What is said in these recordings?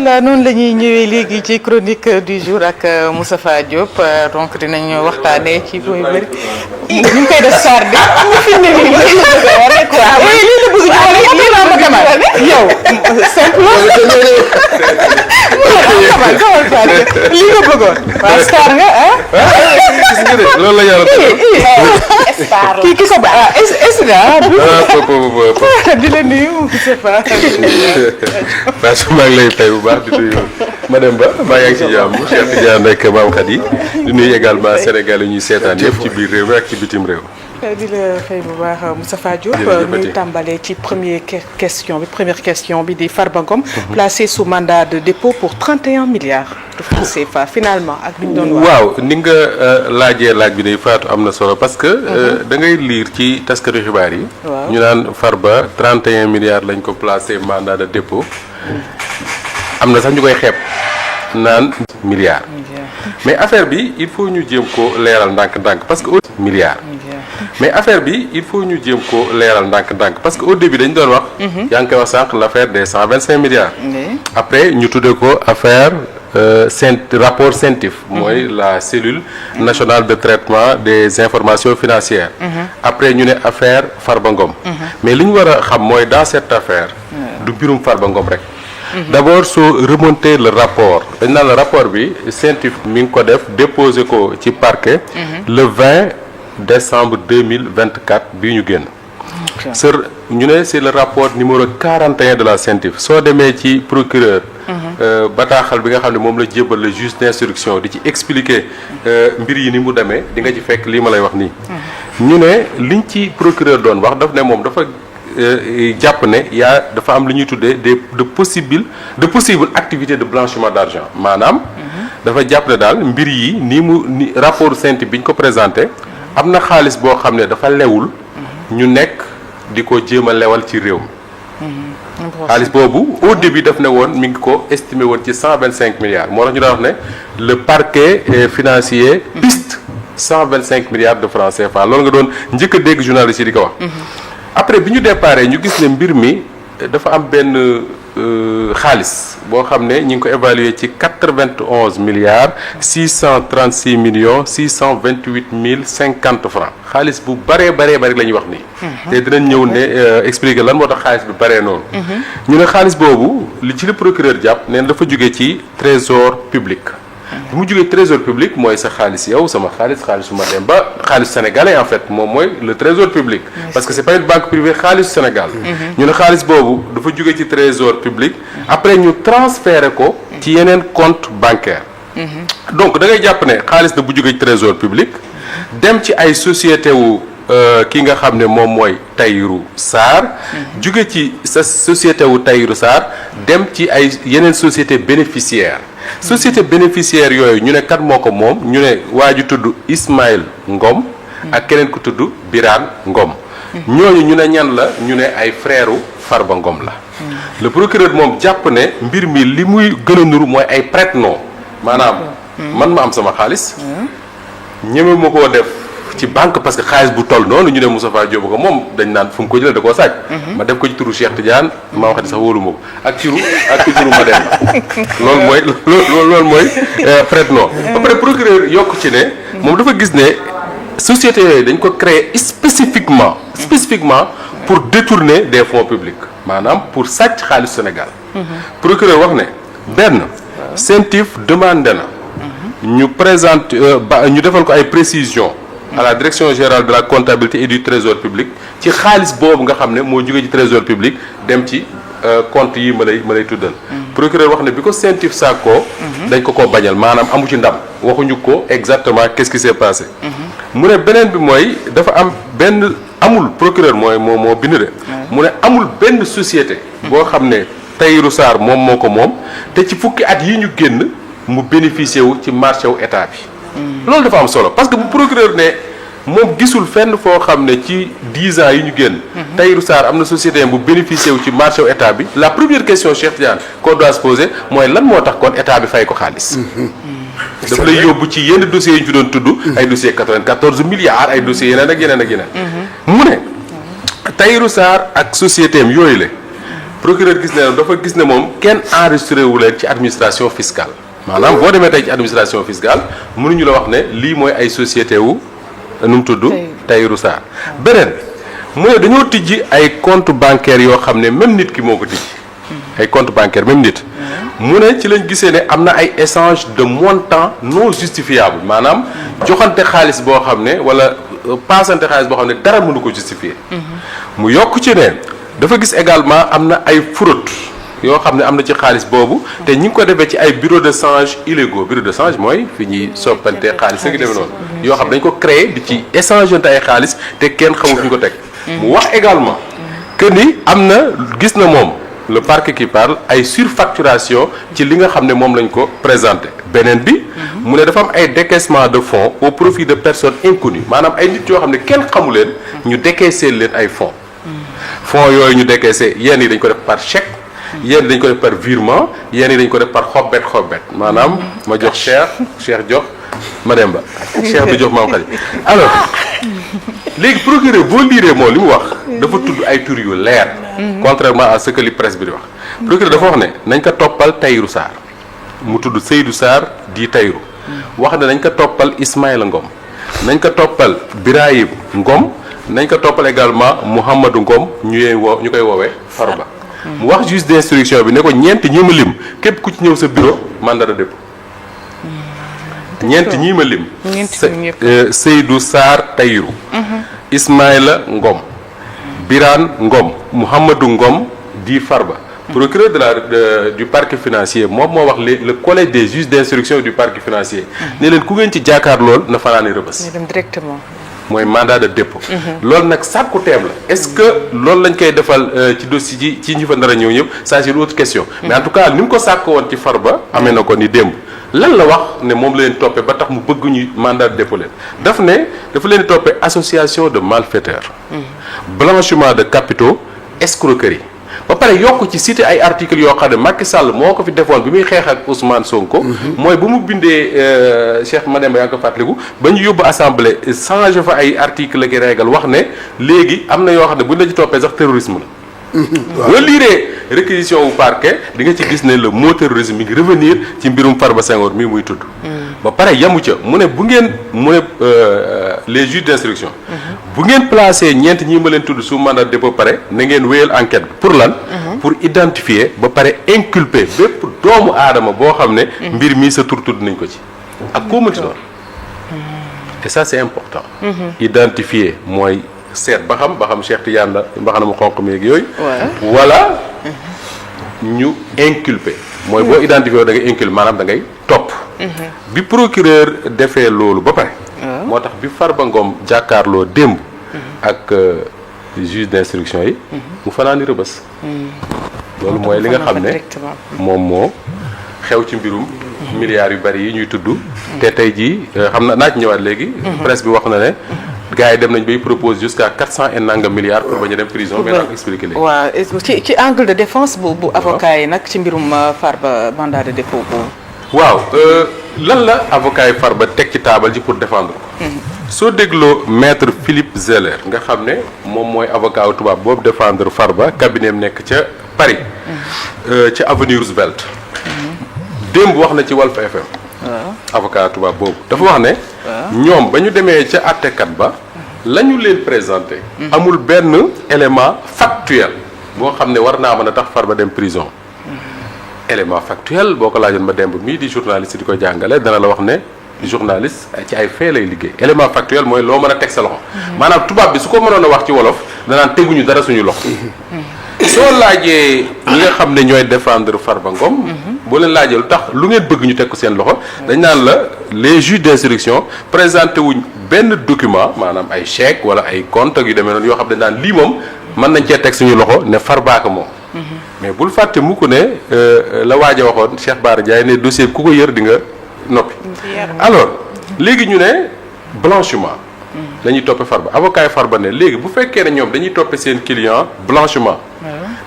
voilà noonu la ñuy ñëwee léegi ci chronique du jour ak Moustapha Diop donc dinañu waxtaanee ci yu bëri. ñu ngi koy def sardi. fi mu ne nii lii la bëgg a wane quoi. lii la bëgg a wane lii laa bëgg a wane. yow simple. lii nga bëggoon. waaw star nga ah. gis nga de loolu la yàlla def. star la kii sa ba ah est-ce que di la nuyu Moustapha. maa ngi lay fay bu baax di nuyu madame Ba maa ngi ci jàmm Cheikh Tidiane rek Mame Khady di nuyu également Sénégal yi ñuy seetaan yëpp ci biir réew mi ak ci bitim réew. di la fay bu baax Moustapha Diop ñuy tàmbalee ci première question bi di Farba Ngom placé sous mandat de dépôt pour 31 milliards de francs CFA finalement ak bi ñu doon wax. waaw ni nga laajee laaj bi day faatu am na solo parce que da ngay lire ci taskatu xibaar yi. ñu naan Farba 31 milliards lañ ko placé mandat de dépôt. am na sax ñu koy xeeb naan milliards. mais affaire bi il faut ñu jéem ko leeral ndànk-ndànk parce que milliards. mais affaire bi il faut ñu jéem ko leeral ndànk-ndànk parce que au début dañu doon wax. yaa ngi koy wax sànq l' affaire des 125 milliards. après ñu tuddee ko affaire rapport CENTIF. mooy la cellule nationale de traitement des informations financières. après ñu ne affaire Farba Ngom. mais li ñu war a xam mooy dans cette affaire. du mbirum Farba Ngom rek. d'abord soo remonter le rapport dañ naan le rapport bi CENTIF mi ngi ko def déposé ko ci parquet. le 20 décembre 2024 bii ñu génn. ñu ne c'est le rapport numéro 41 de la CENTIF soo demee ci procureur. bataaxal bi nga xam ne moom la jébbal le juge d'instruction di ci expliquer mbir yi ni mu demee di nga ci fekk lii ma lay wax nii. ñu ne liñ ci procureur doon wax daf ne moom dafa. jàpp ne dafa am lu ñuy tuddee de possible activité de blanchiment d'argent maanaam dafa jàpp ne daal mbir yi ni rapport CENTIF bi ñu ko présenté am na xaalis boo xam ne dafa lewul ñu nekk di ko jéem a lewal ci réew mi xaalis boobu au début daf ne woon mi ngi ko estimé woon ci 125 milliards moo tax ñu daan wax ne le parquet financier piste 125 milliards de francs CFA loolu nga doon njëkk a dégg journaliste yi di ko wax après bi ñu déparé ñu gis ne mbir mi dafa am benn xaalis boo xam ne ñu ngi ko évaluer ci 91 milliards 636 millions 628 mille 50 francs xaalis bu baree bari la ñuy wax nii. te dinañ ñëw ne expliquer lan moo tax xaalis bi baree noonu. ñu ne xaalis boobu li ci le procureur jàpp nee na dafa jóge ci trésor public. bu mu jógee trésor public mooy sa xaalis yow sama xaalisu ma dem ba xaalis sénégalais en fait moom mooy le trésor public. parce que c'est pas une banque privée xaalisu Sénégal. ñu ne xaalis boobu dafa jógee ci trésor public. après ñu transféré ko. ci yeneen compte bancaire. donc da ngay jàpp ne xaalis na bu jógee ci trésor public. dem ci ay société wu ki nga xam ne moom mooy Tahirou Sarr. jóge ci sa société wu Tahirou Sarr dem ci ay yeneen société bénéficiaire société bénéficiaire yooyu ñu ne kat moo ko moom ñu ne waa ji tudd Ismaël Ngom ak keneen ku tudd Birane Ngom ñooñu ñu ne ñan la ñu ne ay frère Farba Ngom la le procureur moom jàpp ne mbir mi li muy gën a nuru mooy ay prête-nom maanaam man ma am sama xaalis ñeme ma koo def ci banque parce que xaalis bu toll noonu ñu ne Moustapha Diop ko moom dañ naan fu mu ko jëlee da koo sàcc. ma def ko ci turu Cheikh Tidiane maa waxati sax wóolu ma ko ak ci turu ma dem loolu mooy prête-nom. ba pare procureur yokk ci ne. moom dafa gis ne sociétés yooyu dañ ko créer spécifiquement pour détourner des fonds publics maanaam pour sàcc xaalis Sénégal. procureur wax ne benn CENTIF demandé na. ñu présente ñu defal ko ay précisions. à la direction générale de la comptabilité et du trésor public ci xaalis boobu nga xam ne moo jógee ci trésor public dem ci compte yi ma lay tuddal. procureur wax ne bi ko CENTIF sàkkoo dañ ko bañal maanaam amu ci ndam waxuñu ko exactement qu'est-ce qui s'est passé. mu ne beneen bi mooy dafa am amul procureur moo bind de. mu ne amul benn société. boo xam ne Tahirou Sarr moo ko moom te ci fukki at yi ñu génn mu bénéficier wu ci marché wu état bi. loolu dafa am solo parce que bu procureur ne moom gisul fenn foo xam ne ci 10 ans yi ñu génn. Tahirou Sarr am na société bu bénéficié wu ci marché wu état bi. la première question Cheikh Tidiane qu'on doit se poser mooy lan moo tax kon état bi fay ko xaalis. daf lay yóbbu ci yenn dossiers yi ñu fi doon tudd. ay dossiers 94 milliards ay dossiers yeneen ak yeneen. mu ne Tahirou Sarr ak société am yooyu la procureur gis ne moom kenn enregistré wu leen ci administration fiscale maanaam boo demee tey ci administration fiscale mënuñu la wax ne lii mooy ay société wu nu mu tudd Tahirou Sarr beneen mooy dañoo tijji ay compte bancaire yoo xam ne même nit ki moo ko tijji ay compte bancaire même nit mu ne ci lañ gisee ne am na ay échange de montant non justifiable maanaam joxante xaalis boo xam ne wala paasante xaalis boo xam ne dara mënu ko justifier mu yokk ci ne dafa gis également am na ay fraude yoo xam ne am na ci xaalis boobu te ñi ngi ko defee ci ay bureau de change illégaux bureau de change mooy fi ñuy soppante xaalis a ngi demee noonu yoo xam ne dañ ko créé di ci échangeante ay xaalis te kenn xamul fi ñu ko teg mu wax également que ni am na gis na moom le parquet qui parle ay surfacturation ci li nga xam ne moom lañ ko présenté beneen bi mu ne dafa am ay décaissement de fonds au profit de personnes inconnues maanaam ay nit yoo xam ne kenn xamu leen ñu décaissé leen ay fonds yooyu ñu décaissé yenn yi dañ ko def par chèque yenn dañ ko def par virement yenn yi dañ ko def par xobbet maanaam ma jox Cheikh jox Mademba Cheikh du jox maam Khady alors léegi procureur boo liiree moom li mu wax dafa tudd ay tur yu leer contrairement à ce que li presse bi di wax procureur dafa wax ne nañ ko toppal Tahirou Sarr mu tudd Seydou Sarr di Tahirou wax ne nañ ko toppal Ismaïla Ngom nañ ko toppal Birahim Ngom nañ ko toppal également Mouhamadou Ngom ñu koy woowee Farba mu wax juge d'instruction bi ne ko ñeent ñi ma lim képp ku ci ñëw sa bureau mandat de dépôt ñeent ñii ma lim Seydou Sarr Tahirou Ismaïla Ngom Birane Ngom Mouhamadou Ngom di Farba procureur du parquet financier moom moo wax le collège des juges d'instruction du parquet financier ne leen ku ngeen ci jaakaar lool na fanaani Rebeuss directement mooy mandat de dépôt loolu nag sàkku teem la est-ce que loolu lañ koy defal ci dossier ci ñi fa nar a ñëw ñëpp ça c'est une autre question mais en tout cas ni mu ko sàkk woon ci Farba amee na ko ni démb lan la wax ne moom la leen toppee ba tax mu bëgg ñu mandat de dépôt leen dafa leen toppee association de malfaiteurs blanchiment de capitaux escroquerie ba pare yokk ci cité ay articles yoo xam ne Macky Sall moo ko fi defoon bi muy xeex ak Ousmane Sonko. mooy bu mu bindee Cheikh Mademba yaa ngi ko fàttaliku ba ñu yóbbu assemblée changé fa ay articles ak règle wax ne léegi am na yoo xam ne buñ la ci toppee sax terrorisme la. waaw boo liiree réquisition wu parquet di nga ci gis ne le mot terrorisme mi ngi revenir ci mbirum Farba Senghor mii muy tudd. ba pare yamu ca mu ne bu ngeen mu ne les juges d'instruction. bu ngeen placé ñeent ñi ma leen tudd sous mandat de dépôt pare na ngeen wéyal enquête bi pour lan. pour identifier ba pare inculper bépp doomu aadama boo xam ne. mbir mii sa tur tudd nañ ko ci. ak koo mënti doon. et ça c'est important. identifier mooy seet ba xam Cheikh Tidiane la mbaxana mu xonq mi ak yooyu. wala ñu inculper. mooy boo identifier da ngay inculper maanaam da ngay topp. bi procureur defee loolu ba pare. moo tax bi Farba Ngom jàkkaarloo démb. ak juge d'instruction yi. mu fanaani Rebeuss. loolu mooy li nga xam ne moom moo xew ci mbirum. milliards yu bari yi ñuy tudd. te tey jii xam na naa ci ñëwaat léegi. presse bi wax na ne. gars yi dem nañ bay propose jusqu'à 400 et nangam milliards pour bañ a dem prison. mais naa ko expliqué léegi. waaw ci angle de défense bu avocat yi nag ci mbirum Farba mandat de dépôt boobu. waaw lan la avocat yi Farba teg ci taabal ji pour défendre ko. soo dégloo maître Philippe Zeller nga xam ne moom mooy avocat wu tubaab boobu défendre Farba cabinet am nekk ca Paris. ca avenue Roosevelt. démb wax na ci Walf FM. avocat tubaab boobu dafa wax ne. ñoom ba ñu demee ca àttekat ba. la ñu leen présenté. amul benn élément factuel boo xam ne war naa mën a tax Farba dem prison. élément factuel boo ko laajoon ma demb mii di journaliste di ko jàngale dana la wax ne journaliste ci ay fait lay liggéey élément factuel mooy loo mën a teg sa loxo. maanaam tubaab bi su ko mënoon a wax ci wolof danaan teguñu dara suñu loxo. soo laajee ñi nga xam ne ñooy défendre Farba Ngom. boo leen laajee lu tax lu ngeen bëgg ñu teg ko seen loxo. dañ naan la les juges d'instruction présenté wuñ benn document maanaam ay chèque wala ay compte yu demee noonu yoo xam ne dañ naan lii moom mën nañ cee teg suñu loxo ne Farba ko moom. mais bul fàtte mu ko ne la waaj a waxoon Cheikh Bara Ndiaye ne dossier ku ko yër di nga noppi. alors léegi ñu ne blanchiment. la ñuy toppee Farba avocat yi Farba ne léegi bu fekkee ne ñoom dañuy toppee seen client blanchiment.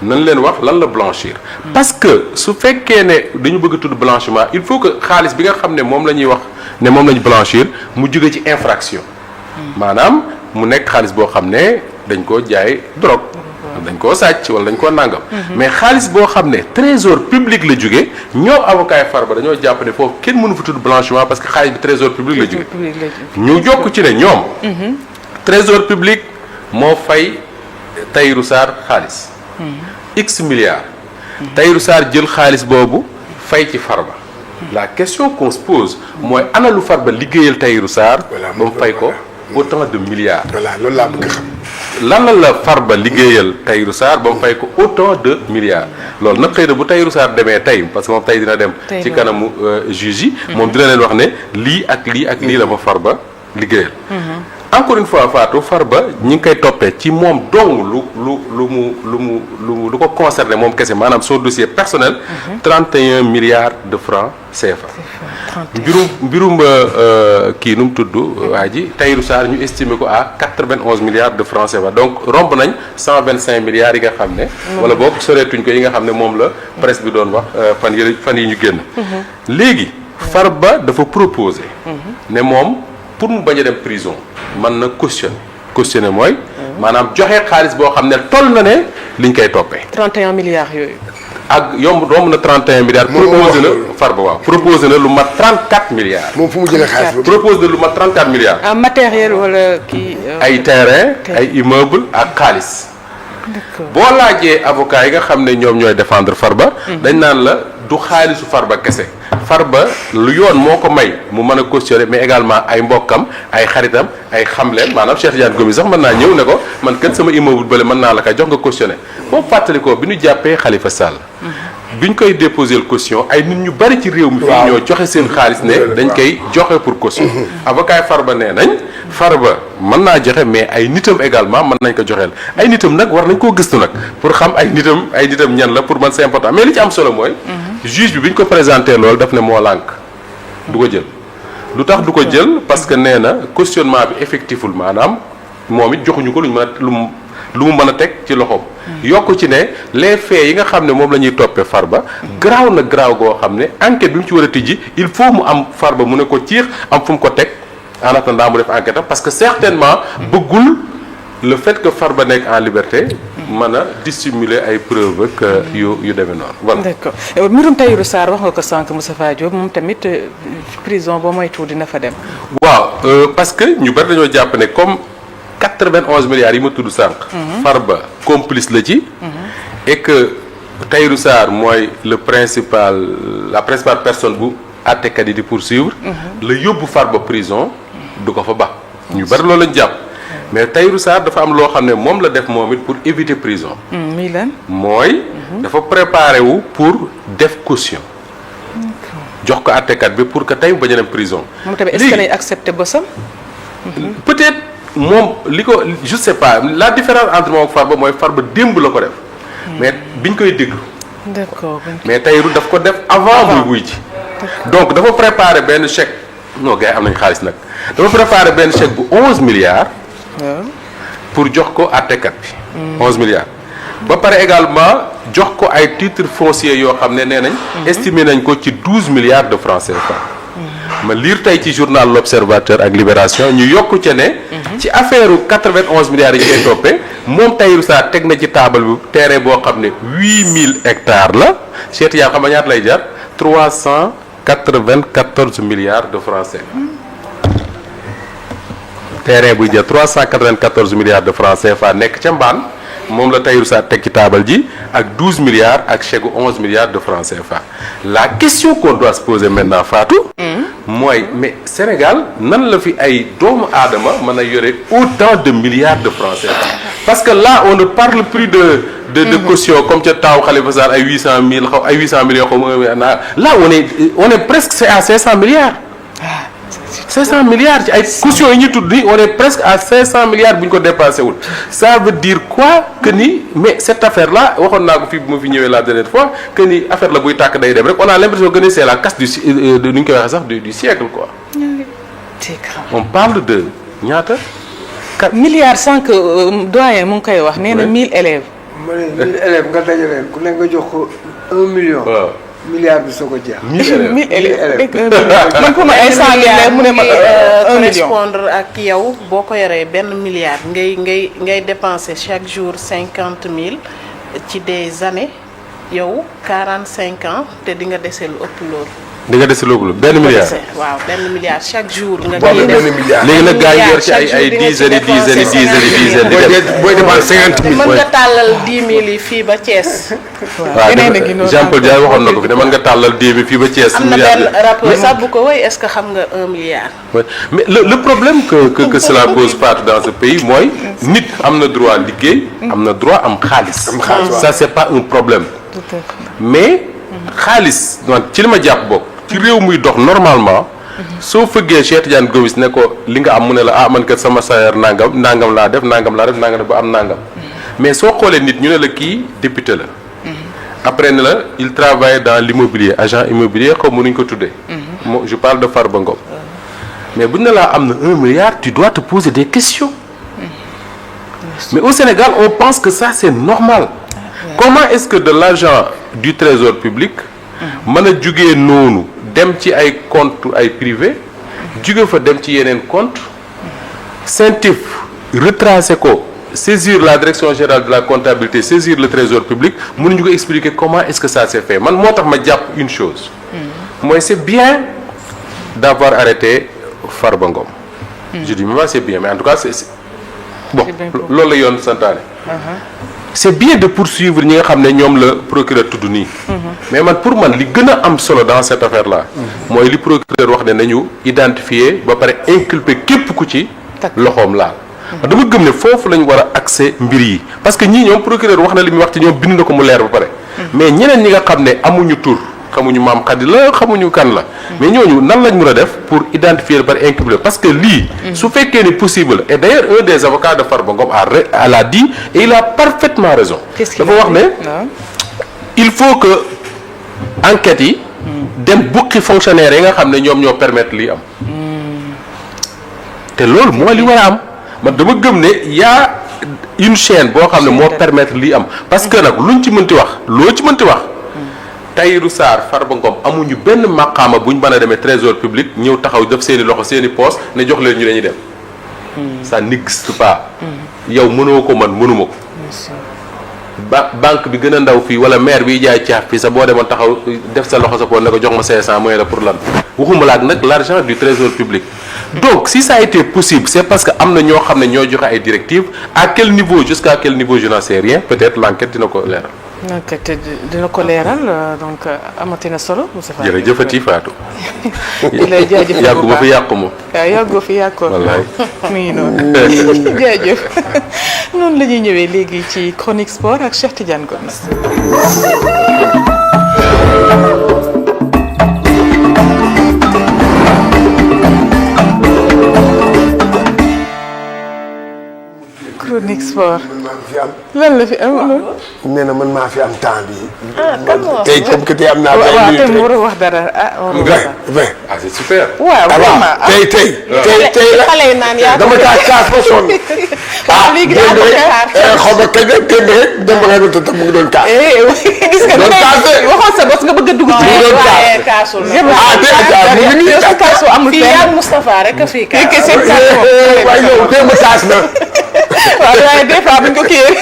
nañ leen wax lan la blanchir. parce que su fekkee ne dañu bëgg a tudd blanchiment il faut que xaalis bi nga xam ne moom la ñuy wax ne moom la ñu blanchir mu jóge ci infraction. maanaam mu nekk xaalis boo xam ne dañ koo jaay drogue. dañ koo sàcc wala dañ koo nàngam. mais xaalis boo xam ne trésor public la jóge ñoom avocat yi Farba dañoo jàpp ne foofu kenn mënu fa tudd blanchiment parce que xaalis bi trésor public la jóge ñu jokk ci ne ñoom. trésor public moo fay Tahirou Sarr xaalis. x milliards. Tahirou Sarr jël xaalis boobu fay ci Farba. la question qu'on se pose mooy ana lu Farba liggéeyal Tahirou Sarr. ba mu fay ko autant de milliards. voilà loolu laa bëgg a xam. lan la Farba liggéeyal Tahirou Sarr ba mu fay ko autant de milliards loolu nag xëy na bu Tahirou Sarr demee tey parce que moom tey dina dem ci kanamu juge yi moom dina leen wax ne lii ak lii ak lii la ma Farba liggéeyal encore une fois Fatou Farba ñi ngi koy toppee ci moom dong lu ko concerné moom kese maanaam son dossier personnel 31 milliards de francs CFA mbirum kii nu mu tudd waa ji Tahirou Sarr ñu estimé ko à 91 milliards de francs CFA donc romb nañ 125 milliards yi nga xam ne wala boog soreetuñ ko yi nga xam ne moom la presse bi doon wax fan yi ñu génn léegi Farba dafa proposé ne moom pour mu bañ a dem prison mën na cautionner mooy maanaam joxe xaalis boo xam ne toll na ne liñ koy toppee 31 milliards yooyu ak romb na 31 milliards. proposé na Farba waaw proposé na lu mat 34 milliards. moom fu mu jëlee xaalis boobu. proposé na lu mat 34 milliards. en matériel wala kii. ay terrain ay immeuble ak xaalis. boo laajee avocat yi nga xam ne ñoom ñooy défendre Farba. dañ naan la du xaalisu Farba kese. Farba lu yoon moo ko may mu mën a cautionner mais également ay mbokkam ay xaritam ay xamleen maanaam Cheikh Tidiane Gomis sax mën naa ñëw ne ko man kat sama immeuble bële mën naa la kay jox nga cautionner boo fàttali ko bi ñu jàppee Khalifa Sall. bi ñu koy déposer caution ay nit ñu bari ci réew mi. fii ñoo joxe seen xaalis ne dañ koy joxe pour caution. avocat yi Farba nee nañ Farba mën naa joxe mais ay nitam également mën nañ ko joxeel ay nitam nag war nañ koo gëstu nag pour xam ay nitam ñan la pour man c'est important mais li ci am solo mooy. juge bi ñu ko présenté loolu daf ne moo lànk du ko jël. lu tax du ko jël parce que nee na cautionnement bi effectiful maanaam moom it joxuñu ko lu mu mën a teg ci loxoom. yokk ci ne les faits yi nga xam ne moom la ñuy toppee Farba. garaaw na garaaw goo xam ne enquête bi mu ci war a tijji il faut mu am Farba mu ne ko ciix am fu mu ko teg en attendant mu def enquête parce que certainement bëggul le fait que Farba nekk en liberté. mën a dissimuler ay preuves ak yu demee noonu voilà. d'accord mbirum Tahirou Sarr wax nga ko sànq Moustapha Diop moom tamit prison boo moytuwul dina fa dem. waaw parce que ñu bari dañoo jàpp ne comme 91 milliards yi ma tudd sànq. Farba complice la ci. et que Tahirou Sarr mooy la principale personne bu àttekat yi di poursuivre. la yóbbu Farba prison du ko fa ba. ñu bari loolu lañ jàpp. mais Tahirou Sarr dafa am loo xam ne moom la def moom it pour éviter prison. muy lan. mooy. dafa préparé wu pour def caution. jox ko àttekat bi pour que tey bañ a dem prison. moom tamit est-ce que lay accepté bosam. peut-être moom li ko je sais pas la différence entre moom ak Farba mooy Farba démb la ko def. mais biñ koy déglu. d'accord mais Tahirou daf ko def avant muy wuy ji. donc dafa préparé benn chèque non gars yi am nañu xaalis nag dafa préparé benn chèque bu 11 milliards. pour jox ko àttekat bi. 11 milliards. ba pare également jox ko ay titres fonciers yoo xam ne nee nañ. estimé nañ ko ci 12 milliards de francs CFA. ma lire tey ci journal L'Observateur ak Libération ñu yokku ca ne. ci affaire 91 milliards yi ñu koy toppee moom Tahirou Sarr teg na ci taabal bi terrain boo xam ne 8000 hectares la Cheikh yaa xam nga ñaata lay jar 394 milliards de francs CFA. terrain buy jël 394 milliards de francs CFA nekk ca mbaan moom la Tahirou Sarr teg ci taabal ji ak 12 milliards ak chèque 11 milliards de francs CFA la question qu'on doit se poser maintenant Fatou. mooy mais Sénégal nan la fi ay doomu aadama mën a yore autant de milliards de francs CFA parce que là on ne parle plus de caution comme ca taaw Khalifa Sall ay 800000 xaw ay 800 millions xaw ma là on est presque c'est à 500 milliards. 500 milliards ci ay caution yi ñu tudd nii on est presque à 500 milliards bu ñu ko dépassé wul ça veut dire quoi que ni mais cette affaire là waxoon naa ko fii bu ma fi ñëwee la dernière fois que ni affaire la buy tàkk day dem rek on a l'impression que ni c'est la casse nu ñu koy waxee sax du siècle quoi. on parle de ñaata. milliards sànq doyen mu ngi koy wax nee na 1000 élèves. ma ne 1000 élèves nga dajaleen ku ne nga jox ko 1 million. waaw milliard bi soo ko jeex. 1000 élèves man pour ma ay 100 000 mu ne ma 1 million. correspondre ak yow boo ko yoree benn milliard ngay dépenser chaque jour 50 000 ci des années yow 45 ans te di nga dese lu ëpp loolu. di nga dese loolu benn milliard. waaw benn milliard chaque jour. nga boobu benn milliard. léegi nag gars yi yor ci ay dizaines booy dépense 50 000. mën nga tàllal 10 000 yi fii ba Thiès. waaw Jean Paul Dias waxoon na ko fi ne mën nga tàllal 10 000 fii ba Thiès. am na benn rapport sax bu ko woy est-ce que xam nga 1 milliard. Ouais. Mais le problème que cela pose partout dans ce pays mooy nit am na droit liggéey. am na droit am xaalis. Ça c'est pas un problème. mais xaalis donc ci li ma jàpp bokk. ci réew muy dox normalement. soo fëggee Cheikh Tidiane Gomis ne ko li nga am mu ne la ah man kat sama salaire nangam laa def nangam ba am nangam. mais soo xoolee nit ñu ne la kii député la. après ne la il travaille dans l'immobilier agent immobilier xaw ma nu ñu ko tuddee. je parle de Farba Ngom. mais bu ñu ne laa am na 1 milliard tu dois te poser des questions. mais au Sénégal on pense que ça c'est normal. comment est-ce que de l'argent du trésor public. mën a jugee noonu dem ci ay compte ay privé juge fa dem ci yeneen compte CENTIF retracer ko saisir la direction générale de la comptabilité saisir le trésor public mënuñu ko expliquer comment est-ce que ça s'est fait man moo tax ma jàpp une chose mooy c'est bien d'avoir arrêté Farba Ngom je dis mais c'est bien mais en tout cas c'est bon loolu la yoon santaane c'est bien de poursuivre ñi nga xam ne ñoom la procureur tudd nii mais man pour man li gën a am solo dans cette affaire là mooy li procureur wax ne nañu identifier ba pare inculper képp ku ci loxoom laal dama gëm ne foofu lañ war a accès mbir yi parce que ñii ñoom procureur wax na li muy wax ci ñoom bind na ko mu leer ba pare mais ñeneen ñi nga xam ne amuñu tur xamuñu maam Khady la xamuñu kan la mais ñooñu nan lañ mën a def pour identifier par inculper parce que lii su fekkee ni possible et d'ailleurs un des avocats de Farba Ngom l'a dit et il a parfaitement raison dafa wax ne il faut que enquêtes yi dem bukki fonctionnaires yi nga xam ne ñoom ñoo permettre lii am te loolu mooy li war a am man dama gëm ne y'a une chaîne boo xam ne moo permettre lii am parce que nag luñ ci mënti wax loo ci mënti wax Tahirou Sarr Farba Ngom amuñu benn maqaama bu ñu mën a demee trésor public ñëw taxaw def seeni loxo seeni poche ne jox leen ñu dañuy dem. ça n'existe pas. yow mënoo ko man mënuma ko. banque bi gën a ndaw fii wala maire biy jaay caaf fii sax boo demoon taxaw def sa loxo sa poche ne ko jox ma 500 mooy la pour lan waxuma la ak nag l'argent du trésor public. donc si ça a été possible c'est parce que am na ñoo xam ne ñoo joxe ay directives à quel niveau jusqu'à quel niveau je n'en sais rien peut-être l'enquête dina ko leeral. enquête dina ko leeral donc amati na solo. jërëjëfati Fatou. di la jaajëfal bu yàggu ma fi yàqu ma. waaw yàggoo fi yàqoo. wallaay mi ngi noonu. jaajëf noonu la ñuy ñëwee léegi ci chronique sport ak Cheikh Tidiane Gomis. chronique sport. lan la fi am loolu. nee na man maa fi am temps bi. kan moo tey comme que tey am naa. waaw tey mu war a wax dara ah c'est super. waaw vraiment tey la xale yi naan yaa dama taa kaas ba sonn. léegi daa ko xaar xaw ma kañ rek démb rek dem ba nga doon mu ngi doon kaas. gis nga doon kaas de. waxoon sa bos nga bëgg a dugg ci. doon kaas waaye kaasul na. mu ngi nii kaas. kaasu amul fii fenn. yaa Moustapha rek a fii kaas. waaye yow démb kaas na. waaw waaye des fois bu ñu ko kiiyee.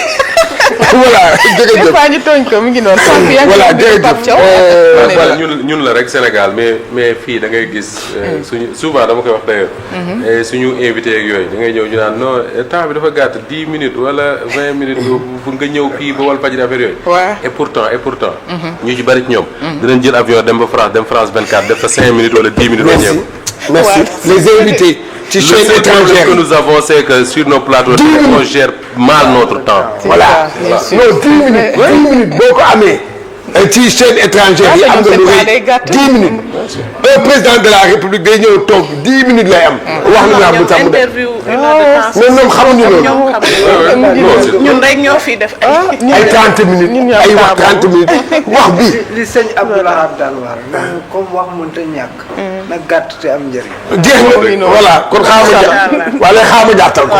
voilà des jërëjëf. fois ñu tooñ ko mi ngi noonu. voilà jërëjëf. voilà ñun la rek Sénégal mais fii da ngay gis suñu souvent dama koy wax d'ailleurs suñu invité ak yooyu da ngay ñëw ñu naan non temps bi dafa gàtt 10 minutes wala 20 minutes bu nga ñëw fii ba Walfadjri affaire yooyu. waaw et pourtant. ñu ci bari ci ñoom. dinañ jël avion dem France 24 def fa 5 minutes wala 10 minutes. merci les invités. ci chaîne Le seul étrangère problème que nous avons c'est que sur nos plateaux on gère mal notre temps. voilà non 10 minutes boo ko amee. ci chaîne étrangère yi am nga lu rëy 10 minutes. un président de la république day ñëw toog 10 minutes lay am. wax na naa bu sax mu def interview une heure de temps. mais ñoom xamuñu loolu. ñun rek ñoo fi def ay 30 minutes ay wax 30 minutes wax bi. li sëñ Abdoulaye daan war comme wax mënta ñàkk. na gàtt te am njëriñ. jeex na voilà kon xaaral ma ja wala xaaral ma jàttal ko.